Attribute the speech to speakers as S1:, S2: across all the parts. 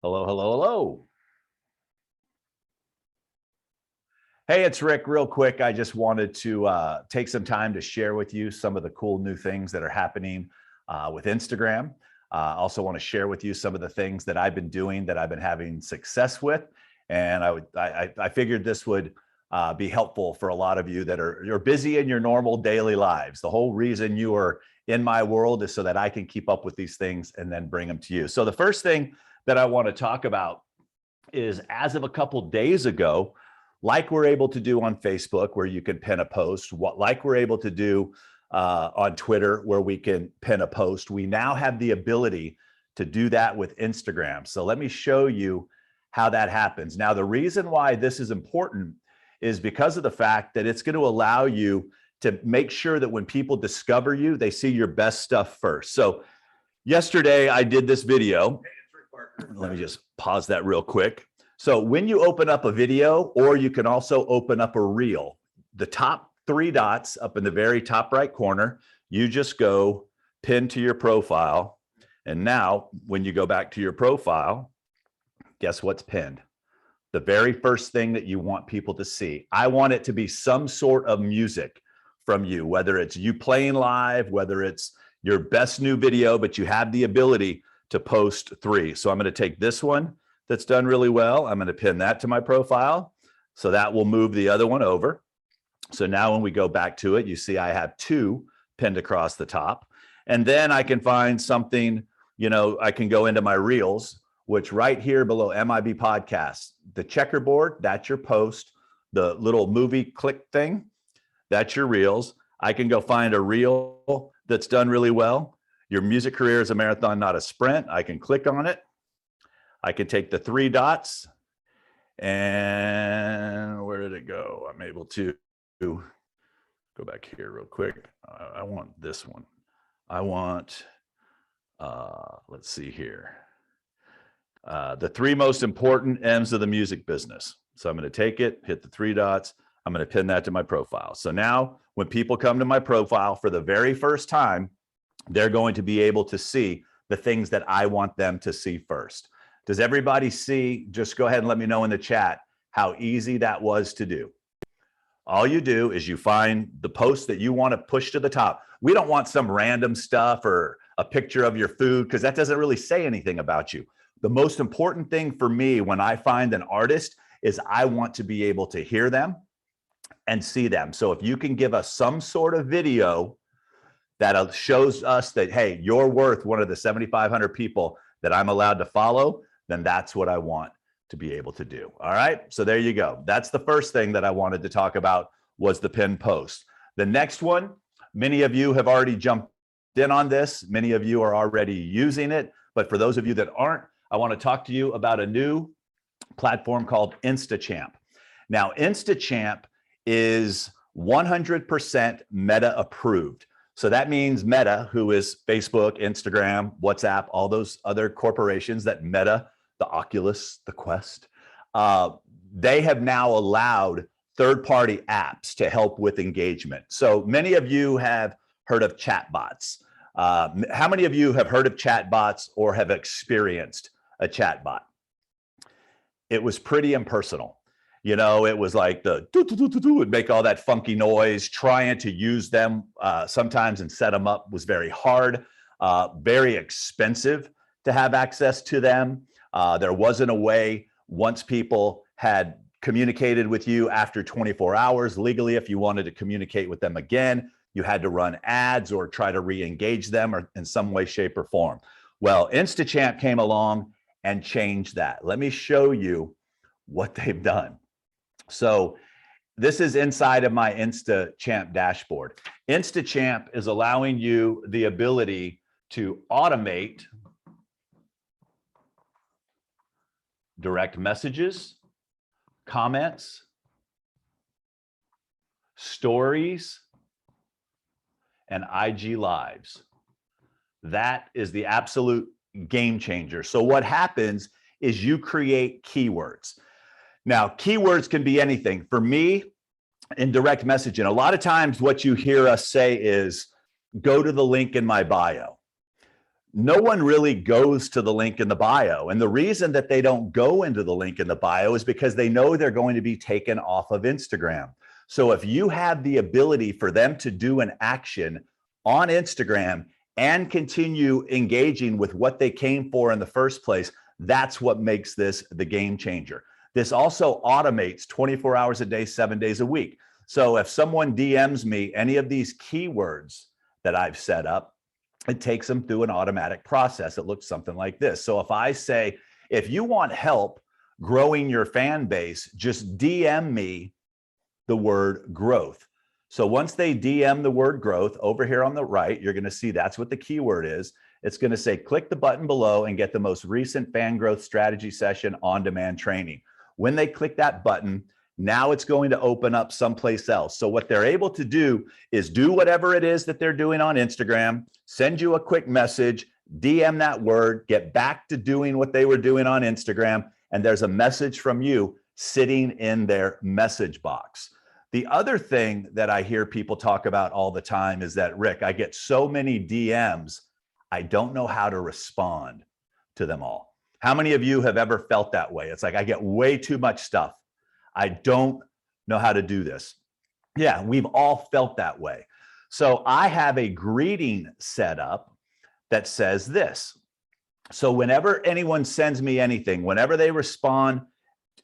S1: Hello, hello, hello. Hey, it's Rick. Real quick, I just wanted to take some time to share with you some of the cool new things that are happening with Instagram. Also want to share with you some of the things that I've been doing that I've been having success with. And I figured this would be helpful for a lot of you that you're busy in your normal daily lives. The whole reason you are in my world is so that I can keep up with these things and then bring them to you. So the first thing that I want to talk about is, as of a couple days ago, like we're able to do on Facebook, where you can pin a post, like we're able to do on Twitter, where we can pin a post, we now have the ability to do that with Instagram. So let me show you how that happens. Now, the reason why this is important is because of the fact that it's going to allow you to make sure that when people discover you, they see your best stuff first. So yesterday I did this video. Let me just pause that real quick. So when you open up a video, or you can also open up a reel, the top three dots up in the very top right corner, you just go pin to your profile. And now when you go back to your profile, guess what's pinned? The very first thing that you want people to see. I want it to be some sort of music from you, whether it's you playing live, whether it's your best new video, but you have the ability to post three. So I'm going to take this one that's done really well. I'm going to pin that to my profile. So that will move the other one over. So now when we go back to it, you see I have two pinned across the top. And then I can find something, I can go into my reels, which right here below MIB Podcast, the checkerboard, that's your post. The little movie click thing, that's your reels. I can go find a reel that's done really well. Your music career is a marathon, not a sprint. I can click on it. I can take the three dots, and where did it go? I'm able to go back here real quick. I want this one. I want, let's see here. The three most important M's of the music business. So I'm going to take it, hit the three dots. I'm going to pin that to my profile. So now when people come to my profile for the very first time, they're going to be able to see the things that I want them to see first. Does everybody see? Just go ahead and let me know in the chat how easy that was to do. All you do is you find the post that you want to push to the top. We don't want some random stuff or a picture of your food, because that doesn't really say anything about you. The most important thing for me when I find an artist is I want to be able to hear them and see them. So if you can give us some sort of video that shows us that, hey, you're worth one of the 7,500 people that I'm allowed to follow, then that's what I want to be able to do. All right, so there you go. That's the first thing that I wanted to talk about, was the pin post. The next one, many of you have already jumped in on this. Many of you are already using it. But for those of you that aren't, I want to talk to you about a new platform called InstaChamp. Now, InstaChamp is 100% Meta approved. So that means Meta, who is Facebook, Instagram, WhatsApp, all those other corporations that Meta, the Oculus, the Quest, they have now allowed third-party apps to help with engagement. So many of you have heard of chatbots. How many of you have heard of chatbots or have experienced a chatbot? It was pretty impersonal. It was like the would make all that funky noise. Trying to use them sometimes and set them up was very hard, very expensive to have access to them. There wasn't a way, once people had communicated with you after 24 hours, legally, if you wanted to communicate with them again, you had to run ads or try to re-engage them or in some way, shape, or form. Well, InstaChamp came along and changed that. Let me show you what they've done. So this is inside of my InstaChamp dashboard. InstaChamp is allowing you the ability to automate direct messages, comments, stories, and IG lives. That is the absolute game changer. So what happens is you create keywords. Now, keywords can be anything. For me, in direct messaging, a lot of times what you hear us say is, go to the link in my bio. no one really goes to the link in the bio. And the reason that they don't go into the link in the bio is because they know they're going to be taken off of Instagram. So if you have the ability for them to do an action on Instagram and continue engaging with what they came for in the first place, that's what makes this the game changer. This also automates 24 hours a day, 7 days a week. So if someone DMs me any of these keywords that I've set up, it takes them through an automatic process. It looks something like this. So if I say, if you want help growing your fan base, just DM me the word growth. So once they DM the word growth over here on the right, you're going to see that's what the keyword is. It's going to say, click the button below and get the most recent fan growth strategy session on demand training. When they click that button, now it's going to open up someplace else. So what they're able to do is do whatever it is that they're doing on Instagram, send you a quick message, DM that word, get back to doing what they were doing on Instagram, and there's a message from you sitting in their message box. The other thing that I hear people talk about all the time is that, Rick, I get so many DMs, I don't know how to respond to them all. How many of you have ever felt that way? It's like, I get way too much stuff. I don't know how to do this. Yeah, we've all felt that way. So I have a greeting set up that says this. So whenever anyone sends me anything, whenever they respond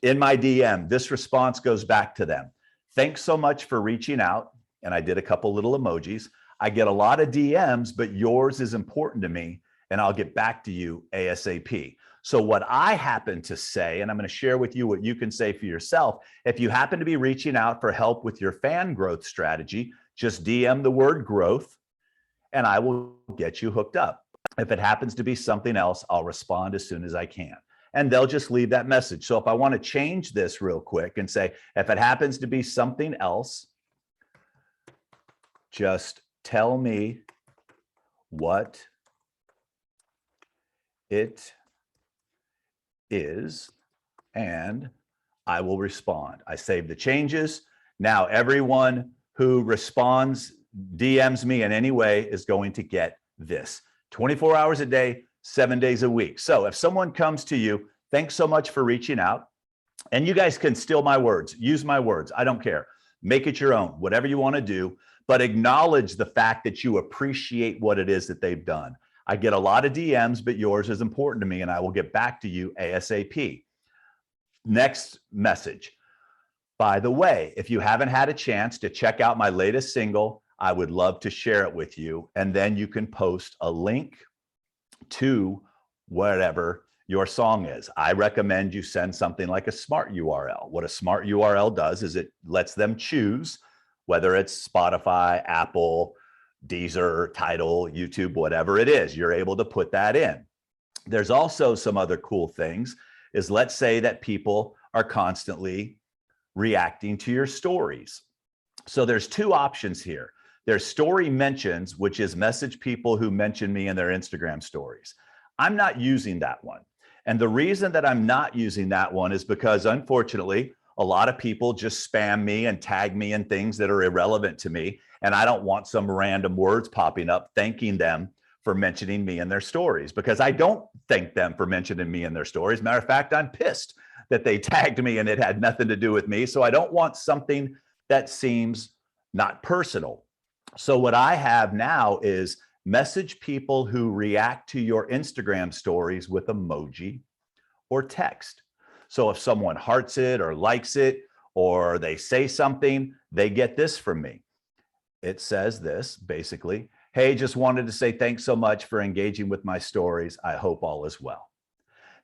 S1: in my DM, this response goes back to them. Thanks so much for reaching out. And I did a couple little emojis. I get a lot of DMs, but yours is important to me, and I'll get back to you ASAP. So what I happen to say, and I'm going to share with you what you can say for yourself, if you happen to be reaching out for help with your fan growth strategy, just DM the word growth and I will get you hooked up. If it happens to be something else, I'll respond as soon as I can. And they'll just leave that message. So if I want to change this real quick and say, if it happens to be something else, just tell me what it is, and I will respond. I save the changes. Now everyone who responds, DMs me in any way is going to get this 24 hours a day, 7 days a week. So if someone comes to you, thanks so much for reaching out, and you guys can steal my words, use my words, I don't care. Make it your own, whatever you want to do, but acknowledge the fact that you appreciate what it is that they've done. I get a lot of DMs, but yours is important to me, and I will get back to you ASAP. Next message. By the way, if you haven't had a chance to check out my latest single, I would love to share it with you. And then you can post a link to whatever your song is. I recommend you send something like a smart URL. What a smart URL does is it lets them choose whether it's Spotify, Apple, Deezer, Tidal, YouTube, whatever it is, you're able to put that in. There's also some other cool things is, let's say that people are constantly reacting to your stories. So there's two options here. There's story mentions, which is message people who mention me in their Instagram stories. I'm not using that one. And the reason that I'm not using that one is because, unfortunately, a lot of people just spam me and tag me in things that are irrelevant to me. And I don't want some random words popping up thanking them for mentioning me in their stories, because I don't thank them for mentioning me in their stories. Matter of fact, I'm pissed that they tagged me and it had nothing to do with me. So I don't want something that seems not personal. So what I have now is message people who react to your Instagram stories with emoji or text. So if someone hearts it or likes it, or they say something, they get this from me. It says this basically, hey, just wanted to say thanks so much for engaging with my stories. I hope all is well.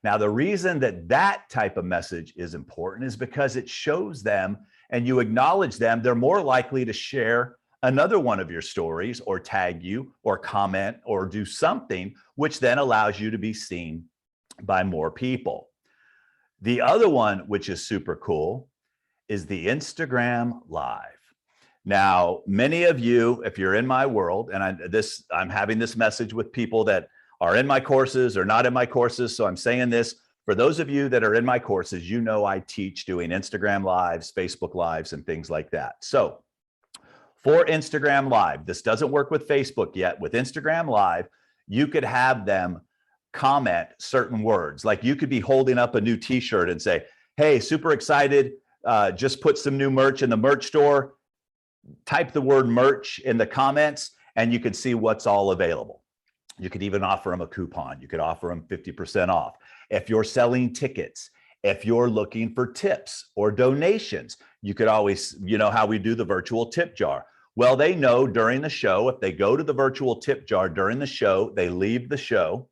S1: Now, the reason that that type of message is important is because it shows them, and you acknowledge them, they're more likely to share another one of your stories or tag you or comment or do something, which then allows you to be seen by more people. The other one, which is super cool, is the Instagram Live. Now, many of you, if you're in my world, and I'm having this message with people that are in my courses or not in my courses, so I'm saying this, for those of you that are in my courses, you know I teach doing Instagram Lives, Facebook Lives, and things like that. So for Instagram Live, this doesn't work with Facebook yet. With Instagram Live, you could have them comment certain words. Like you could be holding up a new t-shirt and say, hey, super excited, just put some new merch in the merch store. Type the word merch in the comments and you could see what's all available. You could even offer them a coupon. You could offer them 50% off. If you're selling tickets, if you're looking for tips or donations, you could always, you know how we do the virtual tip jar. Well, they know during the show, if they go to the virtual tip jar during the show, they leave the show.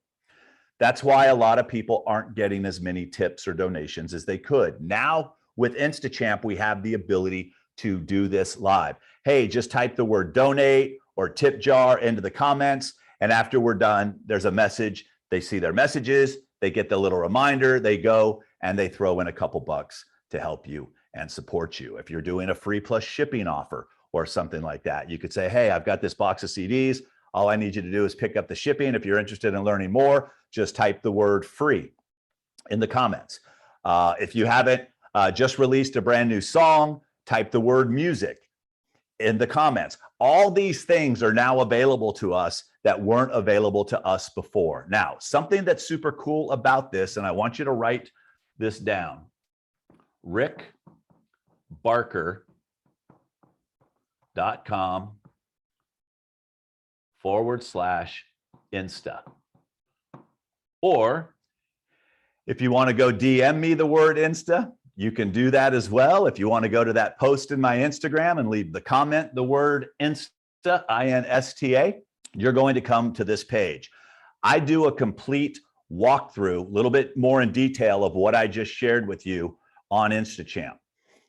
S1: That's why a lot of people aren't getting as many tips or donations as they could. Now with InstaChamp, we have the ability to do this live. Hey, just type the word donate or tip jar into the comments. And after we're done, there's a message. They see their messages, they get the little reminder, they go and they throw in a couple bucks to help you and support you. If you're doing a free plus shipping offer or something like that, you could say, hey, I've got this box of CDs. All I need you to do is pick up the shipping. If you're interested in learning more, just type the word free in the comments. If you haven't just released a brand new song, type the word music in the comments. All these things are now available to us that weren't available to us before. Now, something that's super cool about this, and I want you to write this down, rickbarker.com/Insta. Or if you want to go DM me the word Insta, you can do that as well. If you want to go to that post in my Instagram and leave the comment, the word Insta, I-N-S-T-A, you're going to come to this page. I do a complete walkthrough, a little bit more in detail of what I just shared with you on InstaChamp.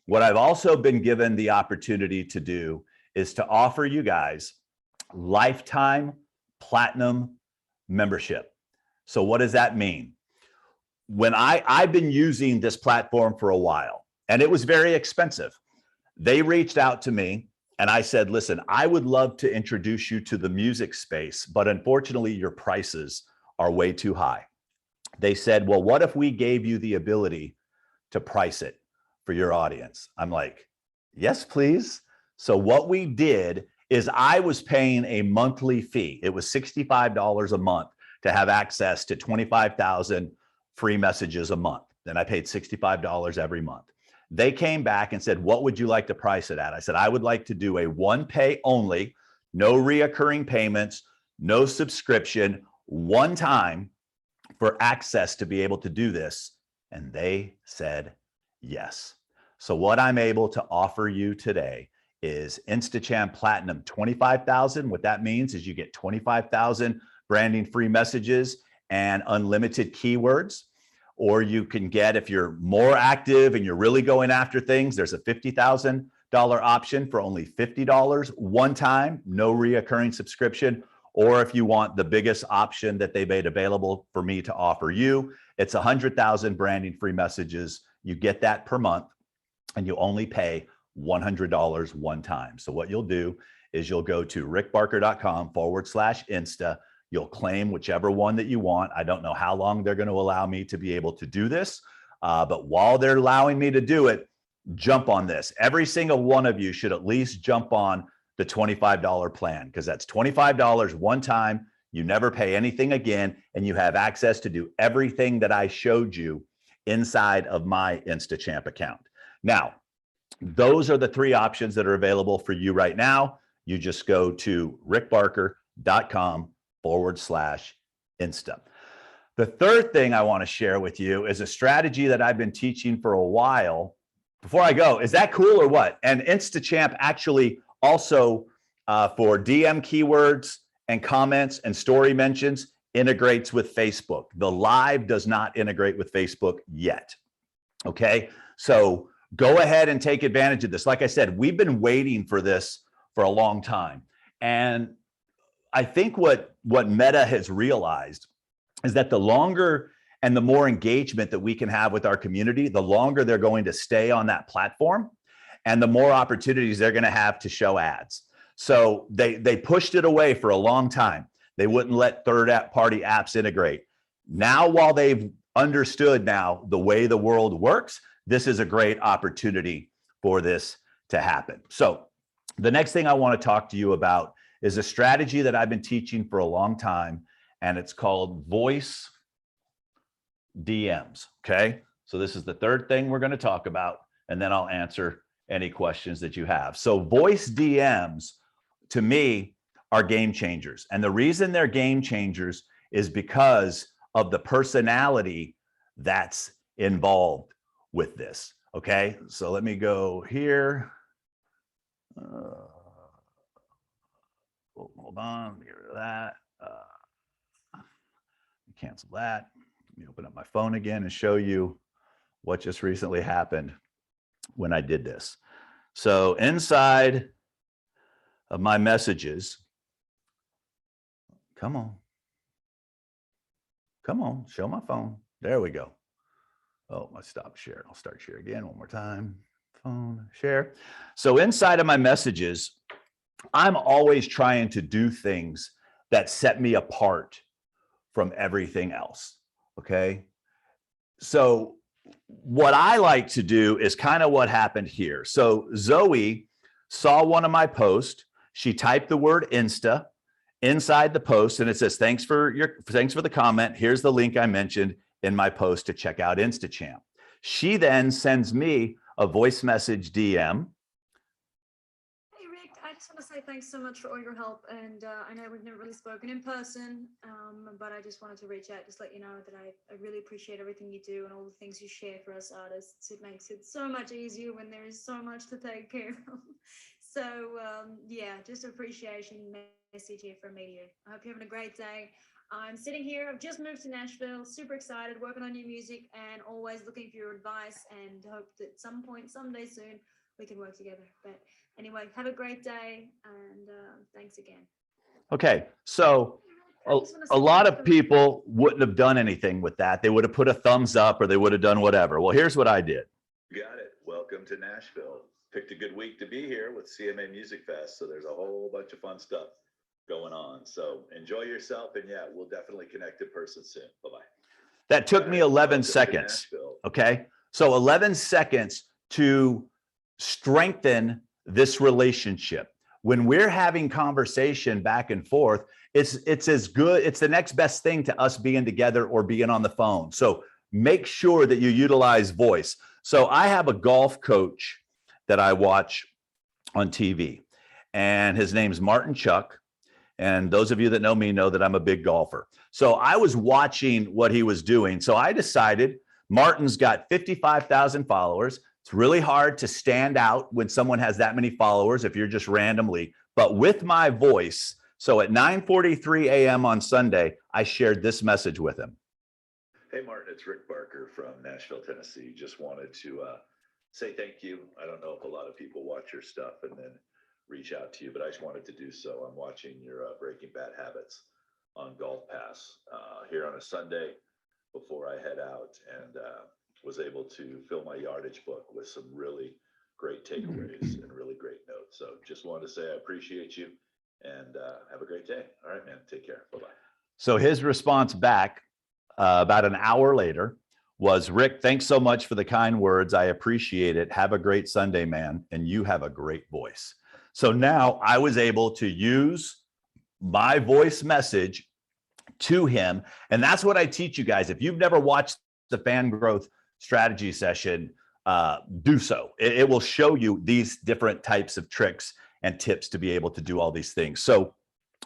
S1: What I've also been given the opportunity to do is to offer you guys lifetime platinum membership. So what does that mean? When I've been using this platform for a while and it was very expensive. They reached out to me and I said, listen, I would love to introduce you to the music space, but unfortunately your prices are way too high. They said, well, what if we gave you the ability to price it for your audience? I'm like, yes, please. So what we did is I was paying a monthly fee. It was $65 a month to have access to 25,000 free messages a month. Then I paid $65 every month. They came back and said, what would you like to price it at? I said, I would like to do a one pay only, no reoccurring payments, no subscription, one time for access to be able to do this. And they said, yes. So what I'm able to offer you today is InstaChamp Platinum 25,000. What that means is you get 25,000 branding free messages and unlimited keywords. Or you can get, if you're more active and you're really going after things, there's a $50,000 option for only $50 one time, no reoccurring subscription. Or if you want the biggest option that they made available for me to offer you, it's 100,000 branding free messages. You get that per month and you only pay $100 one time. So what you'll do is you'll go to rickbarker.com/Insta. You'll claim whichever one that you want. I don't know how long they're going to allow me to be able to do this, but while they're allowing me to do it, jump on this. Every single one of you should at least jump on the $25 plan because that's $25 one time. You never pay anything again, and you have access to do everything that I showed you inside of my InstaChamp account. Now, those are the three options that are available for you right now. You just go to rickbarker.com/Insta. The third thing I want to share with you is a strategy that I've been teaching for a while. Before I go, is that cool or what? And InstaChamp actually also for DM keywords and comments and story mentions integrates with Facebook. The live does not integrate with Facebook yet. Okay, so go ahead and take advantage of this. Like I said, we've been waiting for this for a long time. And I think what Meta has realized is that the longer and the more engagement that we can have with our community, the longer they're going to stay on that platform and the more opportunities they're going to have to show ads. So they pushed it away for a long time. They wouldn't let third-party apps integrate. Now, while they've understood now the way the world works, this is a great opportunity for this to happen. So the next thing I want to talk to you about is a strategy that I've been teaching for a long time, and it's called voice DMs. Okay. So this is the third thing we're going to talk about, and then I'll answer any questions that you have. So voice DMs to me are game changers. And the reason they're game changers is because of the personality that's involved with this. Okay. So let me go here. Hold on, get rid of that. Cancel that. Let me open up my phone again and show you what just recently happened when I did this. So inside of my messages, come on, show my phone. There we go. Oh, I stopped share. I'll start share again one more time. Phone, share. So inside of my messages, I'm always trying to do things that set me apart from everything else. Okay. So what I like to do is kind of what happened here. So Zoe saw one of my posts. She typed the word Insta inside the post, and it says, thanks for the comment. Here's the link I mentioned in my post to check out InstaChamp. She then sends me a voice message DM.
S2: Hey Rick, I just want to say thanks so much for all your help, and I know we've never really spoken in person, but I just wanted to reach out, just let you know that I really appreciate everything you do and all the things you share for us artists. It makes it so much easier when there is so much to take care of. So yeah, just appreciation message here from me to you. I hope you're having a great day. I'm sitting here, I've just moved to Nashville, super excited, working on new music, and always looking for your advice, and hope that at some point, someday soon, we can work together. But anyway, have a great day, and thanks again.
S1: Okay, so a lot of people wouldn't have done anything with that. They would have put a thumbs up or they would have done whatever. Well, here's what I did.
S3: Got it. Welcome to Nashville. Picked a good week to be here with CMA Music Fest, so there's a whole bunch of fun stuff going on. So enjoy yourself, and yeah, we'll definitely connect in person soon. Bye-bye.
S1: That took me 11 seconds. Okay, so 11 seconds to strengthen this relationship. When we're having conversation back and forth, it's as good, it's the next best thing to us being together or being on the phone. So make sure that you utilize voice. So I have a golf coach that I watch on TV, and his name's Martin Chuck. And those of you that know me know that I'm a big golfer. So I was watching what he was doing. So I decided, Martin's got 55,000 followers. It's really hard to stand out when someone has that many followers if you're just randomly, but with my voice. So at 9:43 a.m. on Sunday, I shared this message with him.
S3: Hey, Martin, it's Rick Barker from Nashville, Tennessee. Just wanted to say thank you. I don't know if a lot of people watch your stuff and then reach out to you, but I just wanted to do so. I'm watching your Breaking Bad Habits on Golf Pass here on a Sunday before I head out, and was able to fill my yardage book with some really great takeaways and really great notes. So just wanted to say I appreciate you, and have a great day. All right, man. Take care. Bye-bye.
S1: So his response back about an hour later was, Rick, thanks so much for the kind words. I appreciate it. Have a great Sunday, man. And you have a great voice. So now I was able to use my voice message to him. And that's what I teach you guys. If you've never watched the fan growth strategy session, do so. It will show you these different types of tricks and tips to be able to do all these things. So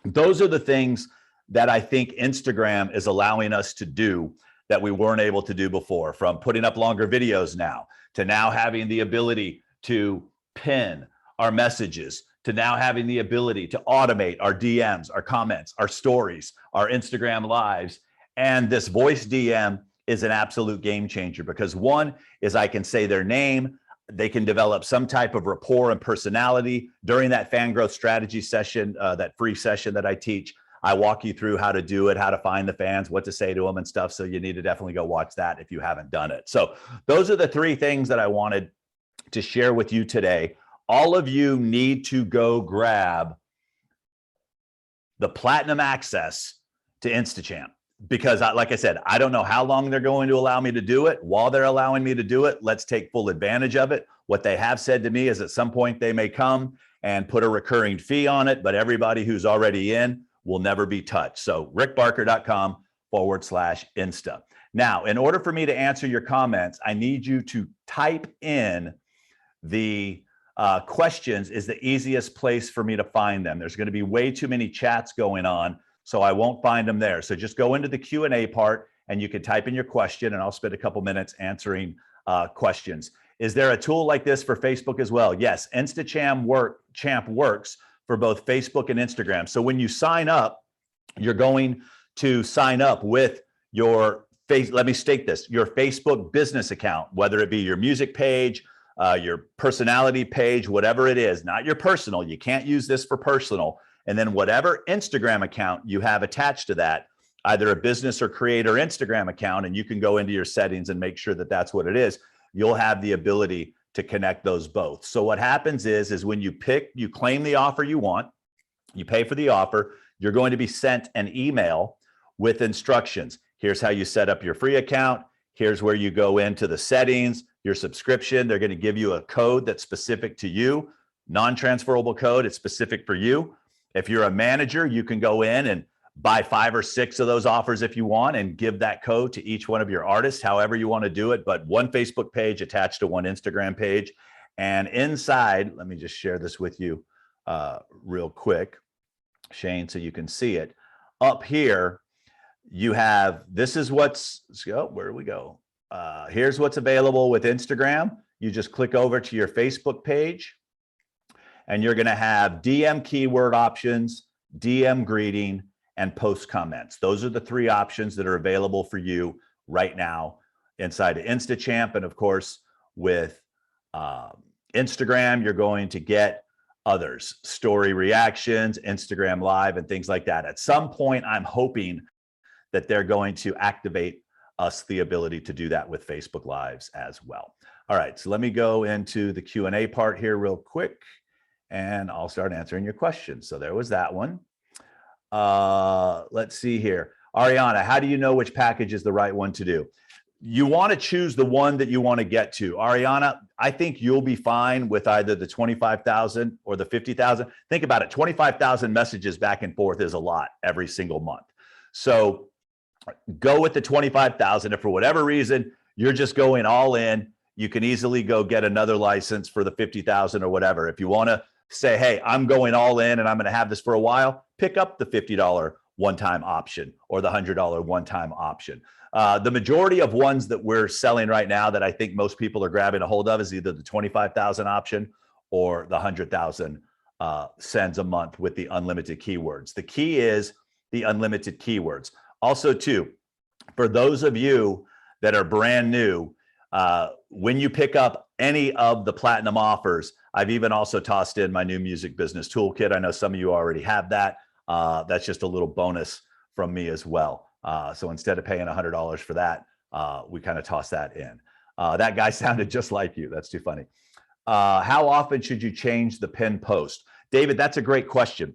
S1: those are the things that I think Instagram is allowing us to do that we weren't able to do before, from putting up longer videos now to now having the ability to pin our messages, to now having the ability to automate our DMs, our comments, our stories, our Instagram lives. And this voice DM is an absolute game changer, because one is I can say their name, they can develop some type of rapport and personality. During that fan growth strategy session, that free session that I teach, I walk you through how to do it, how to find the fans, what to say to them and stuff. So you need to definitely go watch that if you haven't done it. So those are the three things that I wanted to share with you today. All of you need to go grab the platinum access to InstaChamp, because like I said, I don't know how long they're going to allow me to do it. While they're allowing me to do it, let's take full advantage of it. What they have said to me is at some point they may come and put a recurring fee on it, but everybody who's already in will never be touched. So rickbarker.com/Insta. Now, in order for me to answer your comments, I need you to type in the questions. Is the easiest place for me to find them. There's going to be way too many chats going on, so I won't find them there. So just go into the Q&A part and you can type in your question and I'll spend a couple minutes answering questions. Is there a tool like this for Facebook as well? Yes, InstaChamp works for both Facebook and Instagram. So when you sign up, you're going to sign up with your let me state this, your Facebook business account, whether it be your music page, your personality page, whatever it is, not your personal. You can't use this for personal. And then whatever Instagram account you have attached to that, either a business or creator Instagram account, and you can go into your settings and make sure that that's what it is, you'll have the ability to connect those both. So what happens is when you claim the offer you want, you pay for the offer, you're going to be sent an email with instructions. Here's how you set up your free account. Here's where you go into the settings, your subscription. They're going to give you a code that's specific to you, non-transferable code. It's specific for you. If you're a manager, you can go in and buy 5 or 6 of those offers if you want and give that code to each one of your artists, however you want to do it. But one Facebook page attached to one Instagram page. And inside, let me just share this with you real quick, Shane, so you can see it. Up here, you have, this is what's, where do we go? Here's what's available with Instagram. You just click over to your Facebook page and you're going to have DM keyword options, DM greeting, and post comments. Those are the 3 options that are available for you right now inside of InstaChamp. And of course, with Instagram, you're going to get others, story reactions, Instagram live, and things like that. At some point, I'm hoping that they're going to activate us the ability to do that with Facebook Lives as well. All right, so let me go into the Q&A part here real quick, and I'll start answering your questions. So there was that one. Let's see here. Ariana, how do you know which package is the right one to do? You want to choose the one that you want to get to. Ariana, I think you'll be fine with either the 25,000 or the 50,000. Think about it. 25,000 messages back and forth is a lot every single month. So go with the 25,000. If for whatever reason, you're just going all in, you can easily go get another license for the 50,000 or whatever. If you want to say, hey, I'm going all in and I'm going to have this for a while, pick up the $50 one-time option or the $100 one-time option. The majority of ones that we're selling right now that I think most people are grabbing a hold of is either the 25,000 option or the 100,000 sends a month with the unlimited keywords. The key is the unlimited keywords. Also, too, for those of you that are brand new, when you pick up any of the platinum offers, I've even also tossed in my new music business toolkit. I know some of you already have that. That's just a little bonus from me as well. So instead of paying $100 for that, we kind of toss that in. That guy sounded just like you. That's too funny. How often should you change the pin post? David, that's a great question.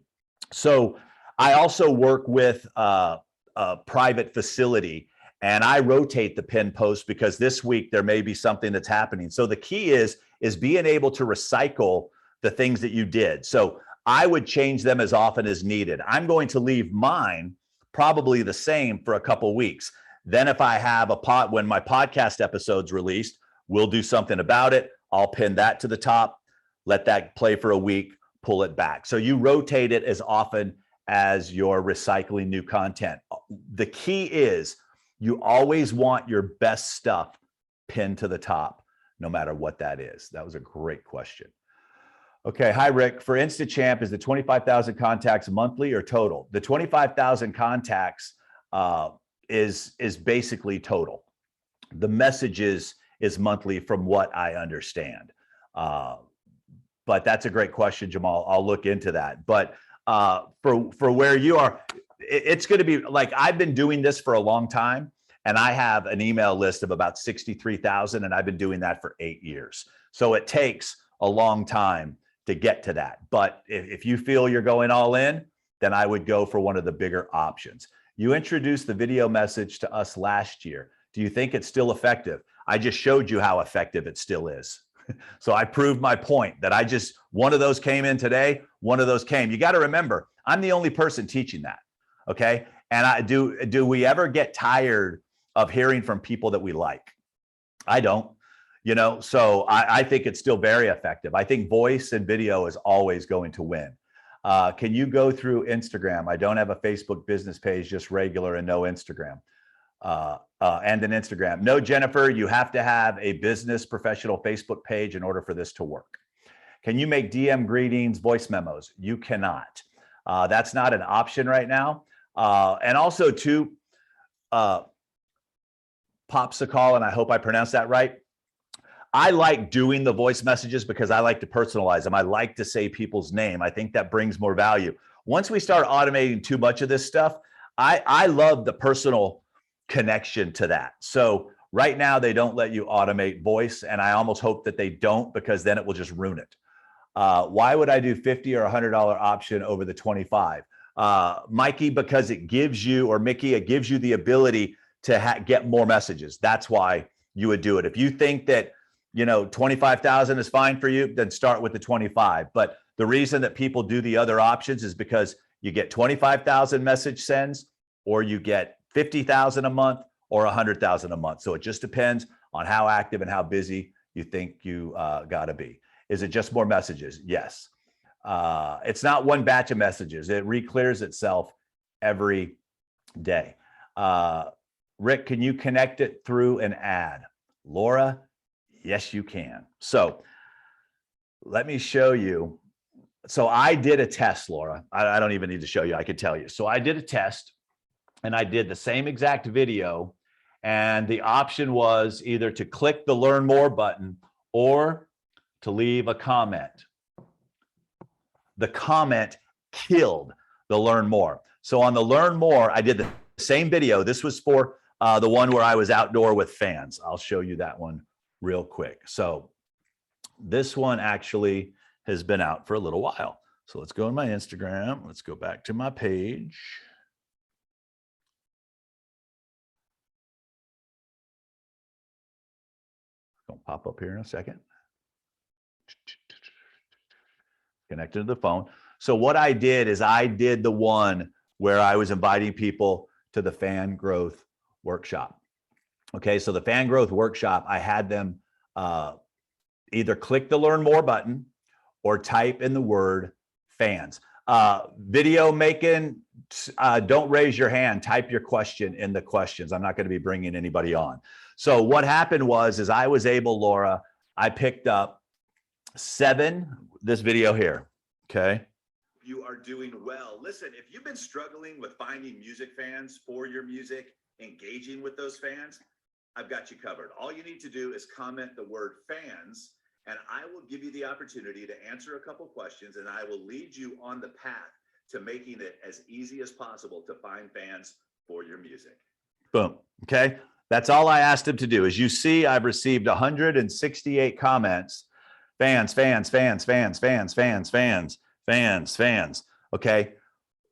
S1: So I also work with a private facility and I rotate the pin post because this week there may be something that's happening. So the key is being able to recycle the things that you did. So I would change them as often as needed. I'm going to leave mine probably the same for a couple weeks. Then if I have when my podcast episode's released, we'll do something about it. I'll pin that to the top, let that play for a week, pull it back. So you rotate it as often as you're recycling new content. The key is you always want your best stuff pinned to the top, no matter what that is. That was a great question. Okay, hi Rick. For InstaChamp, is the 25,000 contacts monthly or total? The 25,000 contacts is basically total. The messages is monthly from what I understand. But that's a great question, Jamal. I'll look into that. But for where you are, it's going to be like, I've been doing this for a long time and I have an email list of about 63,000 and I've been doing that for 8 years. So it takes a long time to get to that. But if you feel you're going all in, then I would go for one of the bigger options. You introduced the video message to us last year. Do you think it's still effective? I just showed you how effective it still is. So I proved my point that one of those came in today, one of those came. You got to remember, I'm the only person teaching that. Okay. And do we ever get tired of hearing from people that we like? I don't, so I think it's still very effective. I think voice and video is always going to win. Can you go through Instagram? I don't have a Facebook business page, just regular and no Instagram. And an Instagram. No, Jennifer, you have to have a business professional Facebook page in order for this to work. Can you make DM greetings, voice memos? You cannot. That's not an option right now. And also too, Popsicle, and I hope I pronounced that right. I like doing the voice messages because I like to personalize them. I like to say people's name. I think that brings more value. Once we start automating too much of this stuff, I love the personal connection to that. So right now they don't let you automate voice, and I almost hope that they don't, because then it will just ruin it. Why would I do $50 or $100 option over the 25? Mikey, because it gives you, or Mickey, it gives you the ability to get more messages. That's why you would do it. If you think that, 25,000 is fine for you, then start with the 25. But the reason that people do the other options is because you get 25,000 message sends, or you get 50,000 a month, or 100,000 a month. So it just depends on how active and how busy you think you got to be. Is it just more messages? Yes. It's not one batch of messages. It re-clears itself every day. Rick, can you connect it through an ad? Laura, yes, you can. So let me show you. So I did a test, Laura. I don't even need to show you. I could tell you. So I did a test, and I did the same exact video. And the option was either to click the Learn More button or to leave a comment. The comment killed the Learn More. So on the Learn More, I did the same video. This was for the one where I was outdoor with fans. I'll show you that one real quick. So this one actually has been out for a little while. So let's go in my Instagram. Let's go back to my page. Gonna pop up here in a second. Connected to the phone. So what I did is I did the one where I was inviting people to the fan growth workshop. Okay, so the fan growth workshop, I had them either click the Learn More button or type in the word fans. Video making, don't raise your hand, type your question in the questions. I'm not going to be bringing anybody on. So what happened is I was able, Laura, I picked up 7, this video here, okay?
S3: You are doing well. Listen, if you've been struggling with finding music fans for your music, engaging with those fans, I've got you covered. All you need to do is comment the word fans, and I will give you the opportunity to answer a couple questions, and I will lead you on the path to making it as easy as possible to find fans for your music.
S1: Boom. Okay. That's all I asked him to do. As you see, I've received 168 comments. Fans, fans, fans, fans, fans, fans, fans, fans, fans. Okay.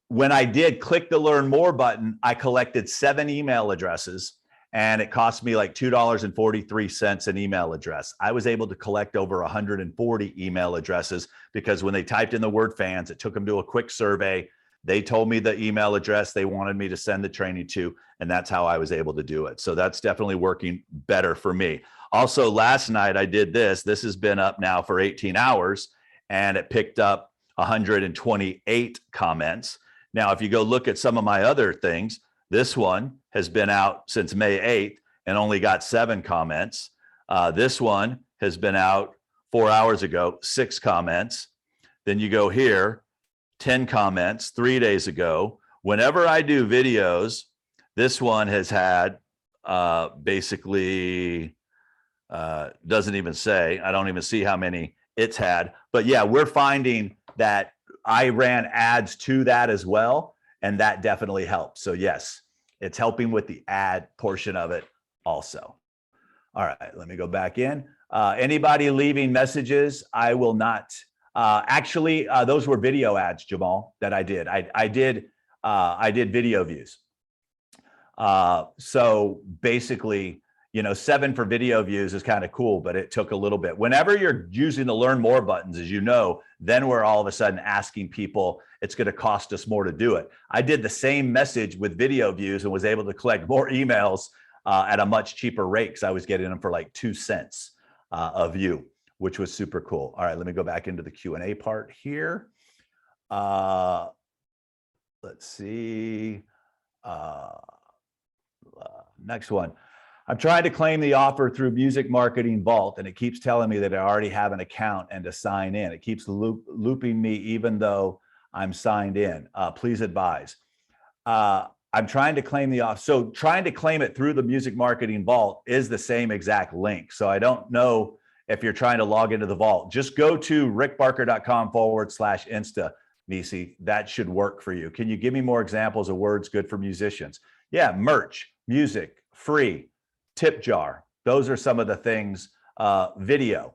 S1: When I did click the Learn More button, I collected 7 email addresses, and it cost me like $2.43 an email address. I was able to collect over 140 email addresses because when they typed in the word fans, it took them to a quick survey. They told me the email address they wanted me to send the training to, and that's how I was able to do it. So that's definitely working better for me. Also, last night I did this. This has been up now for 18 hours, and it picked up 128 comments. Now, if you go look at some of my other things, this one has been out since May 8th and only got 7 comments. This one has been out 4 hours ago, 6 comments. Then you go here, 10 comments 3 days ago. Whenever I do videos, this one has had basically, doesn't even say, I don't even see how many it's had. But yeah, we're finding that I ran ads to that as well, and that definitely helps. So yes, it's helping with the ad portion of it also. All right, let me go back in. Anybody leaving messages, I will not. Actually, those were video ads, Jamal, that I did. I did video views. So basically, You know, 7 for video views is kind of cool, but it took a little bit. Whenever you're using the learn more buttons, as you know, then we're all of a sudden asking people, it's going to cost us more to do it. I did the same message with video views and was able to collect more emails at a much cheaper rate because I was getting them for like 2 cents a view, which was super cool. All right, let me go back into the Q&A part here. Let's see. Next one. I'm trying to claim the offer through Music Marketing Vault, and it keeps telling me that I already have an account and to sign in. It keeps looping me even though I'm signed in. Please advise. I'm trying to claim the offer. So trying to claim it through the Music Marketing Vault is the same exact link. So I don't know if you're trying to log into the vault. Just go to rickbarker.com/Insta, Nisi. That should work for you. Can you give me more examples of words good for musicians? Yeah, merch, music, free, tip jar. Those are some of the things, video,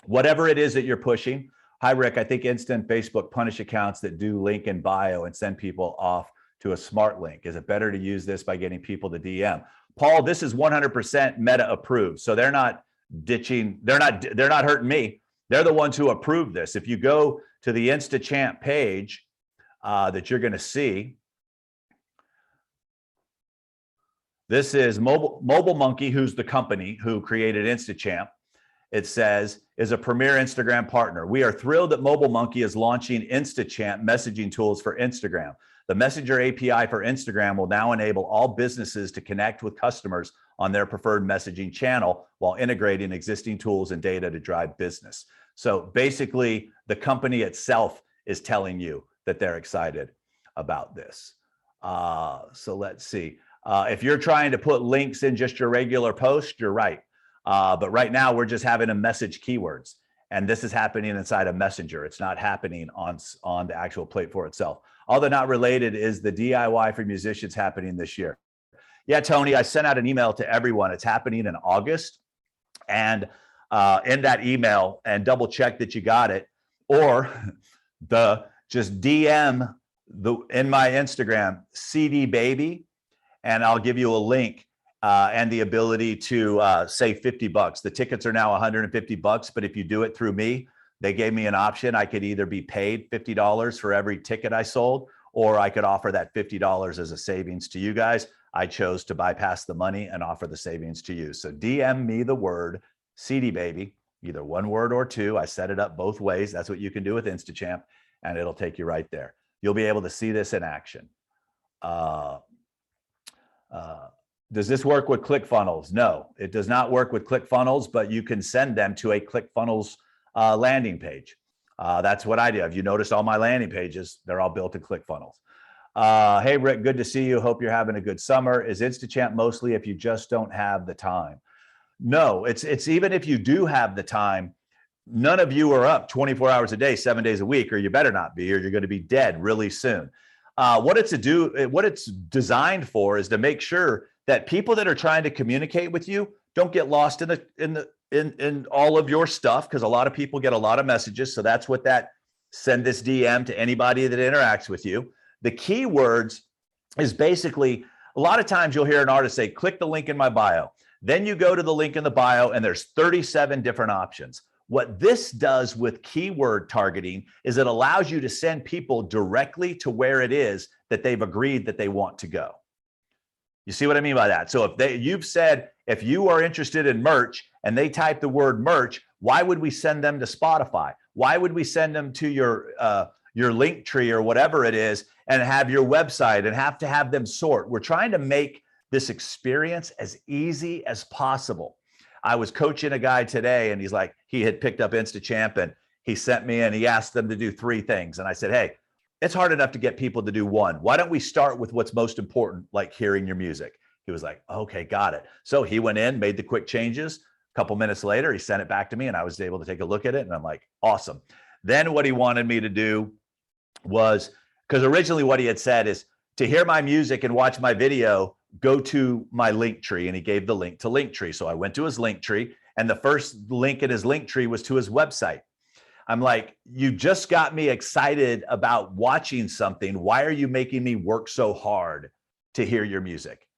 S1: whatever it is that you're pushing. Hi, Rick. I think Insta and Facebook punish accounts that do link in bio and send people off to a smart link. Is it better to use this by getting people to DM? Paul, this is 100% Meta approved. So they're not ditching. They're not hurting me. They're the ones who approve this. If you go to the InstaChamp page that you're going to see, this is Mobile Monkey, who's the company who created InstaChamp. It says, is a premier Instagram partner. We are thrilled that Mobile Monkey is launching InstaChamp messaging tools for Instagram. The Messenger API for Instagram will now enable all businesses to connect with customers on their preferred messaging channel while integrating existing tools and data to drive business. So basically, the company itself is telling you that they're excited about this. So let's see. If you're trying to put links in just your regular post, you're right. But right now we're just having a message keywords, and this is happening inside a Messenger. It's not happening on the actual platform itself. All the not related is the DIY for musicians happening this year. Yeah, Tony, I sent out an email to everyone. It's happening in August. And in that email, and double check that you got it, or just DM in my Instagram, CD Baby, and I'll give you a link and the ability to save $50. The tickets are now $150, but if you do it through me, they gave me an option. I could either be paid $50 for every ticket I sold, or I could offer that $50 as a savings to you guys. I chose to bypass the money and offer the savings to you. So DM me the word CD Baby, either one word or two. I set it up both ways. That's what you can do with InstaChamp, and it'll take you right there. You'll be able to see this in action. Does this work with ClickFunnels? No, it does not work with ClickFunnels, but you can send them to a ClickFunnels landing page. That's what I do. If you noticed all my landing pages, they're all built in ClickFunnels. Hey, Rick, good to see you. Hope you're having a good summer. Is InstaChamp mostly if you just don't have the time? No, it's even if you do have the time, none of you are up 24 hours a day, 7 days a week, or you better not be, or you're going to be dead really soon. What it's designed for is to make sure that people that are trying to communicate with you don't get lost in all of your stuff, because a lot of people get a lot of messages. So that's what send this DM to anybody that interacts with you. The keywords is basically, a lot of times you'll hear an artist say, click the link in my bio. Then you go to the link in the bio and there's 37 different options. What this does with keyword targeting is it allows you to send people directly to where it is that they've agreed that they want to go. You see what I mean by that? So if you've said, if you are interested in merch and they type the word merch, why would we send them to Spotify? Why would we send them to your link tree or whatever it is and have your website and have to have them sort? We're trying to make this experience as easy as possible. I was coaching a guy today and he's like, he had picked up InstaChamp and he sent me and he asked them to do 3 things. And I said, hey, it's hard enough to get people to do 1. Why don't we start with what's most important, like hearing your music? He was like, okay, got it. So he went in, made the quick changes. A couple minutes later, he sent it back to me and I was able to take a look at it. And I'm like, awesome. Then what he wanted me to do was, because originally what he had said is to hear my music and watch my video, go to my link tree. And he gave the link to Linktree. So I went to his link tree and the first link in his link tree was to his website. I'm like, you just got me excited about watching something. Why are you making me work so hard to hear your music?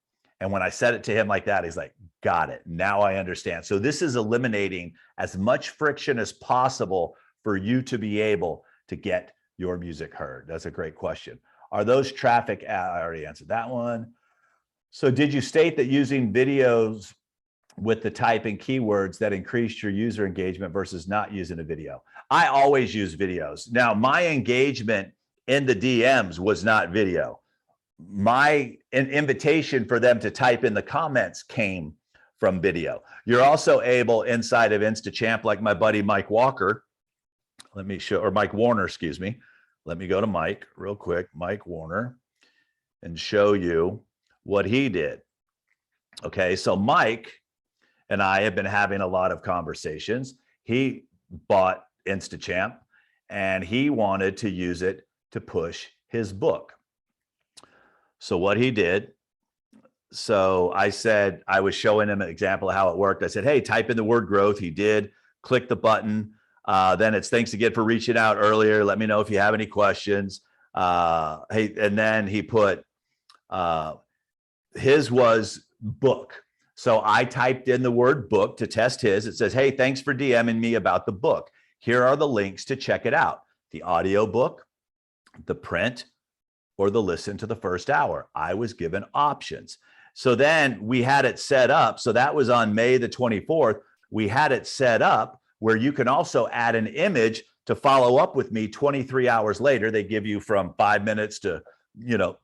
S1: And when I said it to him like that, he's like, Got it. Now I understand. So this is eliminating as much friction as possible for you to be able to get your music heard. That's a great question. Are those traffic? I already answered that one. So did you state that using videos with the typing keywords that increased your user engagement versus not using a video? I always use videos. Now, my engagement in the DMs was not video. My invitation for them to type in the comments came from video. You're also able inside of InstaChamp, like my buddy Mike Walker. Let me show, or Mike Warner, excuse me. Let me go to Mike real quick, Mike Warner, and show you what he did. Okay, so Mike and I have been having a lot of conversations. He bought InstaChamp and he wanted to use it to push his book. So what he did, so I said, I was showing him an example of how it worked. I said, hey, type in the word growth. He did, click the button. Then it's thanks again for reaching out earlier. Let me know if you have any questions. Hey, and then he put, his was book. So I typed in the word book to test his. It says, hey, thanks for DMing me about the book. Here are the links to check it out. The audio book, the print, or the listen to the first hour. I was given options. So then we had it set up. So that was on May the 24th. We had it set up where you can also add an image to follow up with me 23 hours later. They give you from 5 minutes to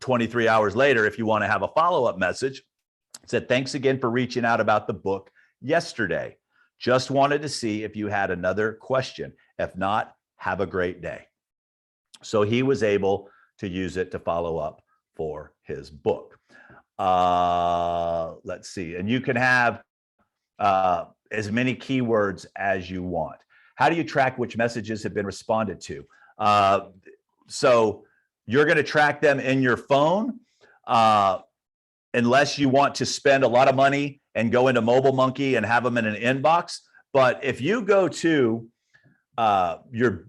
S1: 23 hours later if you want to have a follow-up message. It said, thanks again for reaching out about the book yesterday. Just wanted to see if you had another question. If not, have a great day. So he was able to use it to follow up for his book. Let's see. And you can have as many keywords as you want. How do you track which messages have been responded to? So you're going to track them in your phone unless you want to spend a lot of money and go into Mobile Monkey and have them in an inbox. But if you go to your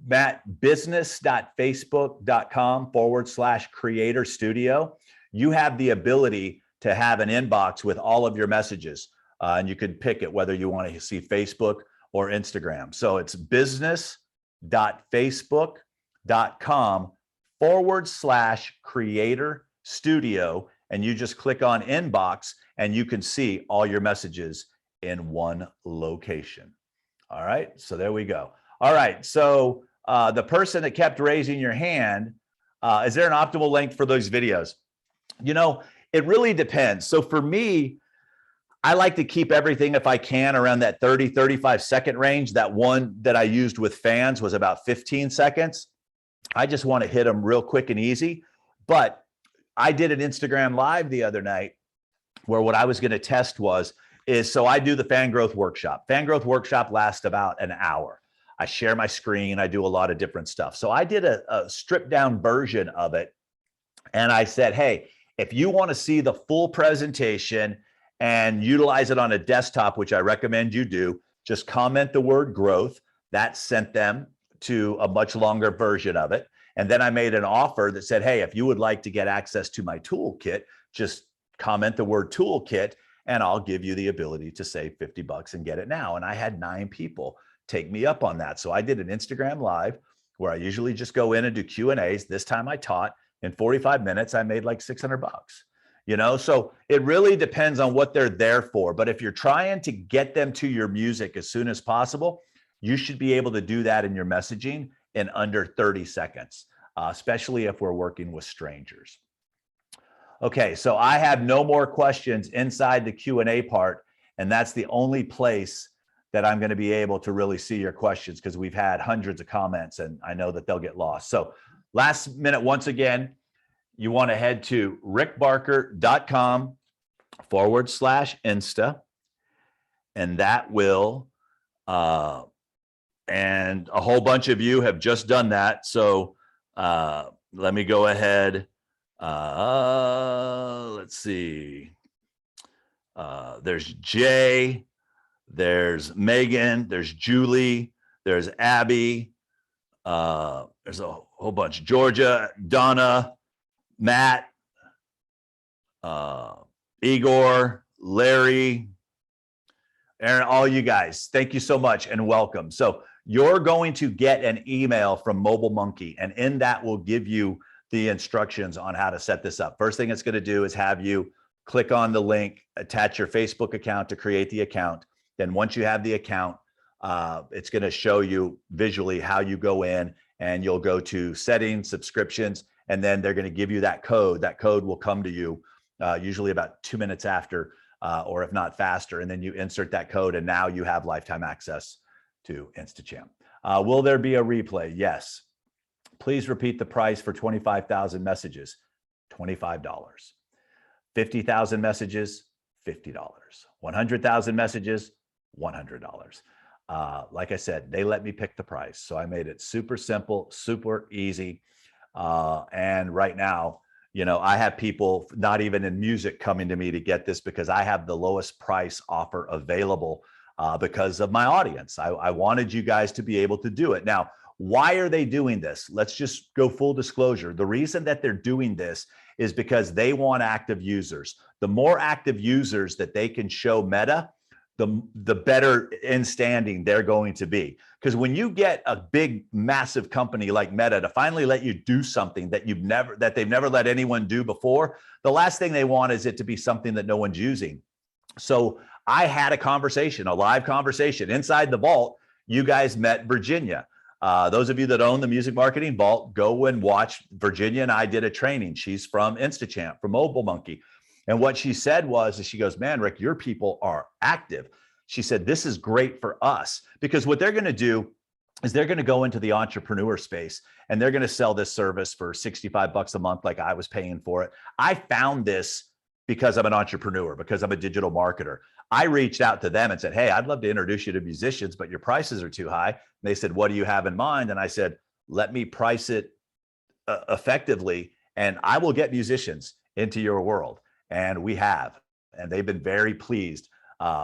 S1: business.facebook.com/creator studio, you have the ability to have an inbox with all of your messages. And you can pick it whether you want to see Facebook or Instagram. So it's business.facebook.com/creator studio. And you just click on inbox and you can see all your messages in one location. All right, so there we go. All right, so the person that kept raising your hand, is there an optimal length for those videos? It really depends. So for me, I like to keep everything, if I can, around that 30, 35 second range. That one that I used with fans was about 15 seconds. I just want to hit them real quick and easy. But I did an Instagram live the other night where what I was going to test so I do the fan growth workshop. Fan growth workshop lasts about an hour. I share my screen. I do a lot of different stuff. So I did a stripped down version of it. And I said, hey, if you want to see the full presentation and utilize it on a desktop, which I recommend you do, just comment the word growth. That sent them to a much longer version of it. And then I made an offer that said, hey, if you would like to get access to my toolkit, just comment the word toolkit and I'll give you the ability to save $50 and get it now. And I had 9 people take me up on that. So I did an Instagram live where I usually just go in and do Q&As. This time I taught in 45 minutes, I made like $600. So it really depends on what they're there for. But if you're trying to get them to your music as soon as possible, you should be able to do that in your messaging in under 30 seconds, especially if we're working with strangers. Okay, so I have no more questions inside the Q&A part, and that's the only place that I'm going to be able to really see your questions because we've had hundreds of comments and I know that they'll get lost. So last minute, once again, you want to head to rickbarker.com/Insta, and that will, and a whole bunch of you have just done that. So let me go ahead. Let's see. There's Jay, there's Megan, there's Julie, there's Abby, there's a whole bunch. Georgia, Donna, Matt, Igor, Larry, Aaron, all you guys, thank you so much and welcome. So you're going to get an email from Mobile Monkey, and in that will give you the instructions on how to set this up. First thing it's going to do is have you click on the link, attach your Facebook account to create the account. Then once you have the account, it's going to show you visually how you go in, and you'll go to settings, subscriptions, and then they're going to give you that code. That code will come to you usually about 2 minutes after, or if not faster. And then you insert that code, and now you have lifetime access to InstaChamp. Will there be a replay? Yes. Please repeat the price for 25,000 messages, $25. 50,000 messages, $50. 100,000 messages, $100. Like I said, they let me pick the price. So I made it super simple, super easy. And right now, you know, I have people not even in music coming to me to get this because I have the lowest price offer available because of my audience. I wanted you guys to be able to do it. Now, why are they doing this? Let's just go full disclosure. The reason that they're doing this is because they want active users. The more active users that they can show Meta, the better in standing they're going to be. Because when you get a big, massive company like Meta to finally let you do something that they've never let anyone do before, the last thing they want is it to be something that no one's using. So I had a conversation, a live conversation inside the vault. You guys met Virginia. Those of you that own the Music Marketing Vault, go and watch. Virginia and I did a training. She's from InstaChamp, from Mobile Monkey. And what she said was, she goes, man, Rick, your people are active. She said, this is great for us, because what they're going to do is they're going to go into the entrepreneur space and they're going to sell this service for $65 a month, like I was paying for it. I found this because I'm an entrepreneur, because I'm a digital marketer. I reached out to them and said, hey, I'd love to introduce you to musicians, but your prices are too high. And they said, what do you have in mind? And I said, let me price it effectively, and I will get musicians into your world. And we have, and they've been very pleased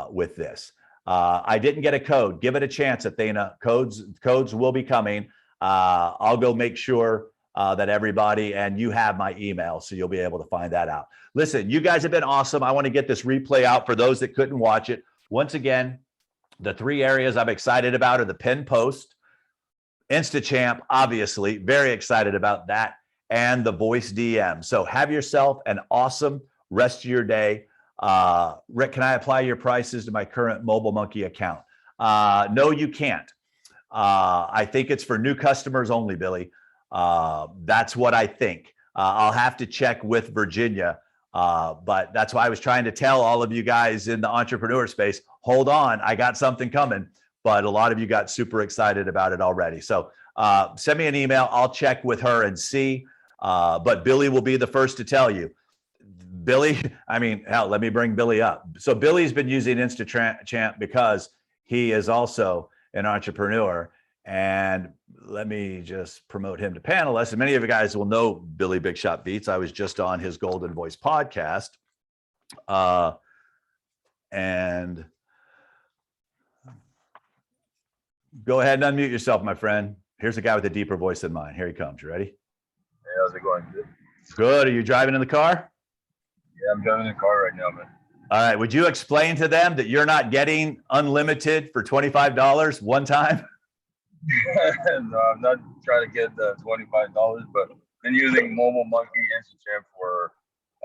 S1: with this. I didn't get a code. Give it a chance, Athena. Codes will be coming. I'll go make sure that everybody, and you have my email, so you'll be able to find that out. Listen, you guys have been awesome. I want to get this replay out for those that couldn't watch it. Once again, the 3 areas I'm excited about are the pin post, InstaChamp, obviously, very excited about that, and the voice DM. So have yourself an awesome rest of your day. Rick, can I apply your prices to my current Mobile Monkey account? No, you can't. I think it's for new customers only, Billy. That's what I think. I'll have to check with Virginia, but that's why I was trying to tell all of you guys in the entrepreneur space, hold on, I got something coming. But a lot of you got super excited about it already. So send me an email. I'll check with her and see. But Billy will be the first to tell you. Billy, I mean, hell, let me bring Billy up. So Billy's been using InstaChamp because he is also an entrepreneur. And let me just promote him to panelist. And many of you guys will know Billy Big Shot Beats. I was just on his Golden Voice podcast. And go ahead and unmute yourself, my friend. Here's a guy with a deeper voice than mine. Here he comes. You ready?
S4: Hey, how's it going? Good.
S1: Good. Are you driving in the car?
S4: Yeah, I'm driving in the car right now, man.
S1: All right. Would you explain to them that you're not getting unlimited for $25 one time?
S4: No, I'm not trying to get the $25, but I've been using Mobile Monkey InstaChamp for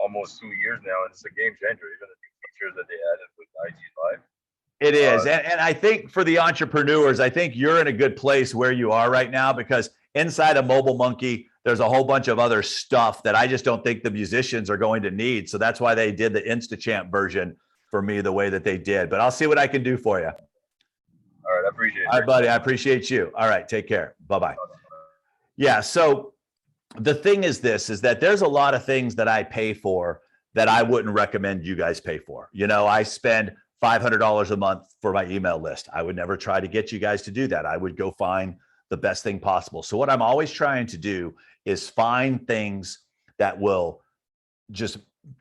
S4: almost 2 years now, and it's a game changer. Even the new features that they added with IG Live.
S1: It is. And I think for the entrepreneurs, I think you're in a good place where you are right now, because inside of Mobile Monkey, there's a whole bunch of other stuff that I just don't think the musicians are going to need. So that's why they did the InstaChamp version for me the way that they did. But I'll see what I can do for you.
S4: All right, I appreciate it.
S1: All right, buddy. I appreciate you. All right, take care. Bye-bye. Yeah, so the thing is this, is that there's a lot of things that I pay for that I wouldn't recommend you guys pay for. You know, I spend $500 a month for my email list. I would never try to get you guys to do that. I would go find the best thing possible. So what I'm always trying to do is find things that will just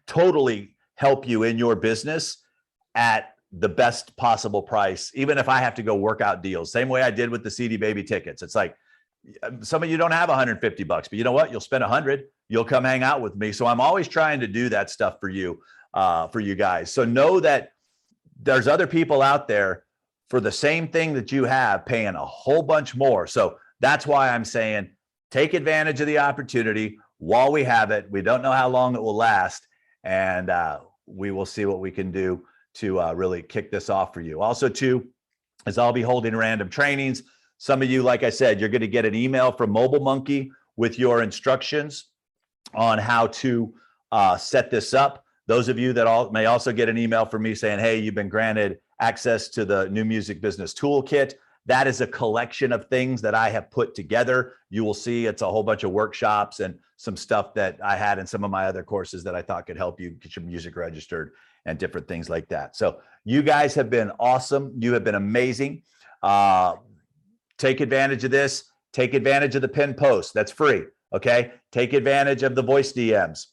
S1: totally help you in your business at the best possible price, even if I have to go work out deals. Same way I did with the CD Baby tickets. It's like, some of you don't have $150, but you know what? You'll spend $100. You'll come hang out with me. So I'm always trying to do that stuff for you guys. So know that there's other people out there for the same thing that you have paying a whole bunch more. So that's why I'm saying take advantage of the opportunity while we have it. We don't know how long it will last, and we will see what we can do to really kick this off for you. Also, too, is I'll be holding random trainings. Some of you, like I said, you're going to get an email from Mobile Monkey with your instructions on how to set this up. Those of you that may also get an email from me saying, hey, you've been granted access to the New Music Business Toolkit. That is a collection of things that I have put together. You will see it's a whole bunch of workshops and some stuff that I had in some of my other courses that I thought could help you get your music registered and different things like that. So you guys have been awesome. You have been amazing. Take advantage of this. Take advantage of the pin post. That's free. Okay. Take advantage of the voice DMs.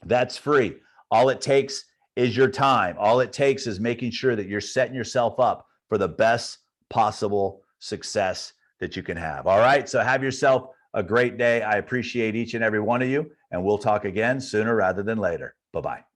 S1: That's free. All it takes is your time. All it takes is making sure that you're setting yourself up for the best possible success that you can have. All right. So have yourself a great day. I appreciate each and every one of you, and we'll talk again sooner rather than later. Bye-bye.